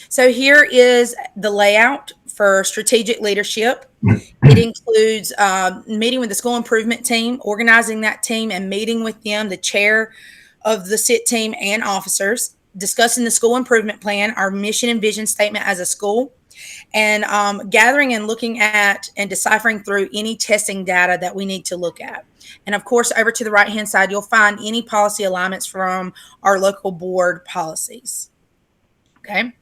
So here is the layout for strategic leadership. It includes meeting with the school improvement team, organizing that team and meeting with them, the chair of the SIT team and officers, discussing the school improvement plan, our mission and vision statement as a school, and gathering and looking at and deciphering through any testing data that we need to look at. And of course, over to the right hand side, you'll find any policy alignments from our local board policies. Okay.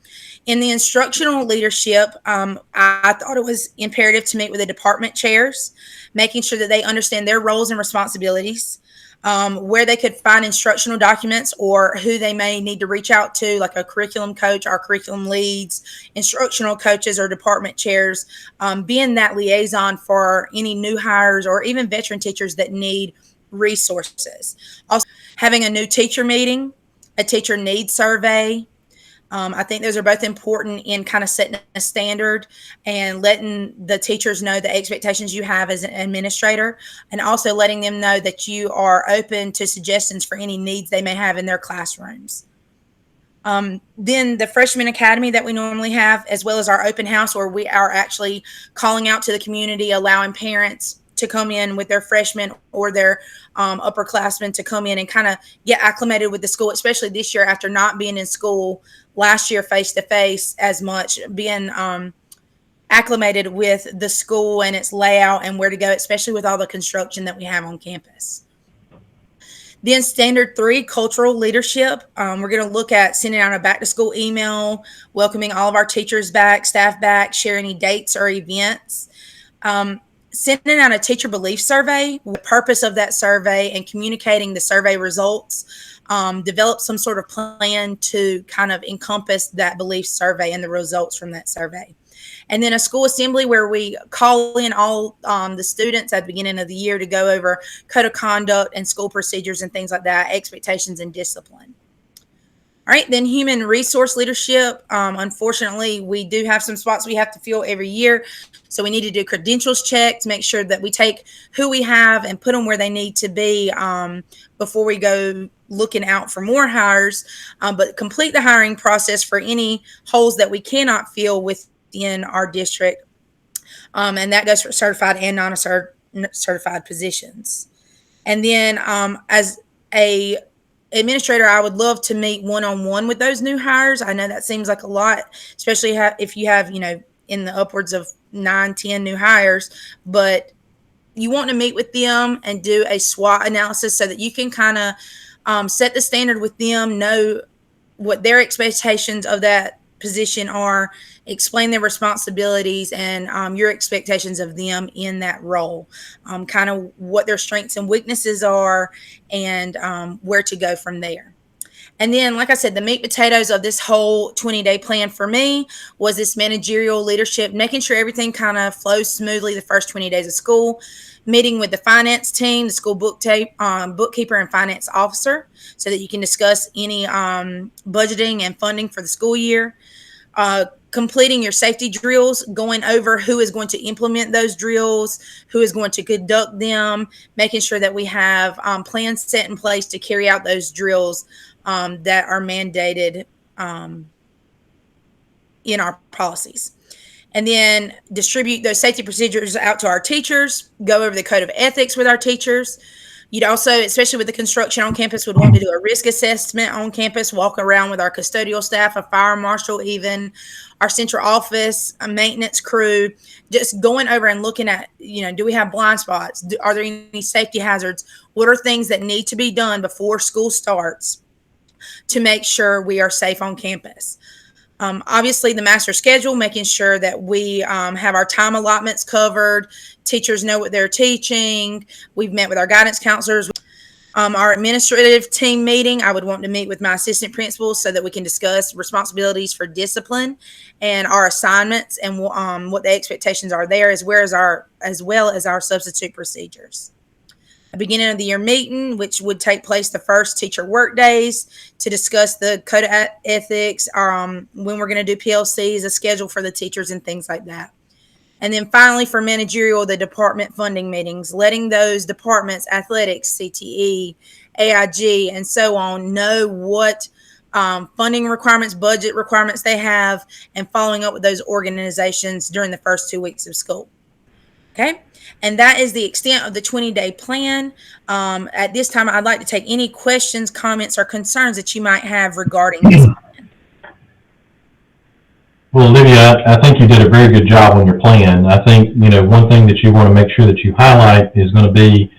In the instructional leadership, I thought it was imperative to meet with the department chairs, making sure that they understand their roles and responsibilities, where they could find instructional documents or who they may need to reach out to, like a curriculum coach, our curriculum leads, instructional coaches, or department chairs, being that liaison for any new hires or even veteran teachers that need resources. Also, having a new teacher meeting, a teacher needs survey. I think those are both important in kind of setting a standard and letting the teachers know the expectations you have as an administrator, and also letting them know that you are open to suggestions for any needs they may have in their classrooms. Then the freshman academy that we normally have, as well as our open house, where we are actually calling out to the community, allowing parents to come in with their freshmen or their upperclassmen to come in and kind of get acclimated with the school, especially this year after not being in school last year face to face as much, being acclimated with the school and its layout and where to go, especially with all the construction that we have on campus. Then standard 3, cultural leadership. We're going to look at sending out a back to school email, welcoming all of our teachers back, staff back, share any dates or events. Sending out a teacher belief survey, the purpose of that survey, and communicating the survey results. Develop some sort of plan to kind of encompass that belief survey and the results from that survey. And then a school assembly where we call in all the students at the beginning of the year to go over code of conduct and school procedures and things like that, expectations and discipline. All right, then human resource leadership. Unfortunately, we do have some spots we have to fill every year. So we need to do credentials checks, make sure that we take who we have and put them where they need to be before we go looking out for more hires. But complete the hiring process for any holes that we cannot fill within our district. And that goes for certified and non-certified positions. And then as a administrator, I would love to meet one-on-one with those new hires. I know that seems like a lot, especially if you have, in the upwards of 9-10 new hires, but you want to meet with them and do a SWOT analysis so that you can kind of set the standard with them, know what their expectations of that position are, explain their responsibilities and your expectations of them in that role, kind of what their strengths and weaknesses are, and where to go from there. And then, like I said, the meat potatoes of this whole 20-day plan for me was this managerial leadership, making sure everything kind of flows smoothly the first 20 days of school, meeting with the finance team, the school bookkeeper and finance officer, so that you can discuss any budgeting and funding for the school year. Completing your safety drills, going over who is going to implement those drills, who is going to conduct them, making sure that we have plans set in place to carry out those drills that are mandated in our policies. And then distribute those safety procedures out to our teachers, go over the code of ethics with our teachers. You'd also, especially with the construction on campus, would want to do a risk assessment on campus, walk around with our custodial staff, a fire marshal, even our central office, a maintenance crew, just going over and looking at, do we have blind spots? Are there any safety hazards? What are things that need to be done before school starts to make sure we are safe on campus? Obviously, the master schedule, making sure that we have our time allotments covered. Teachers know what they're teaching. We've met with our guidance counselors. Our administrative team meeting, I would want to meet with my assistant principals so that we can discuss responsibilities for discipline and our assignments and what the expectations are there, as well as our substitute procedures. A beginning of the year meeting, which would take place the first teacher work days to discuss the code of ethics, when we're going to do PLCs, a schedule for the teachers and things like that. And then finally, for managerial, the department funding meetings, letting those departments, athletics, CTE, AIG, and so on, know what funding requirements, budget requirements they have, and following up with those organizations during the first 2 weeks of school. Okay. And that is the extent of the 20-day plan. At this time, I'd like to take any questions, comments, or concerns that you might have regarding this plan. Well, Olivia, I think you did a very good job on your plan. I think, one thing that you want to make sure that you highlight is going to be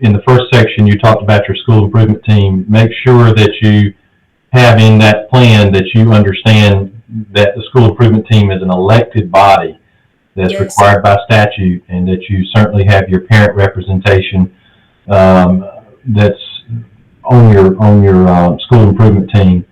in the first section, you talked about your school improvement team. Make sure that you have in that plan that you understand that the school improvement team is an elected body that's Yes. required by statute, and that you certainly have your parent representation that's on your school improvement team.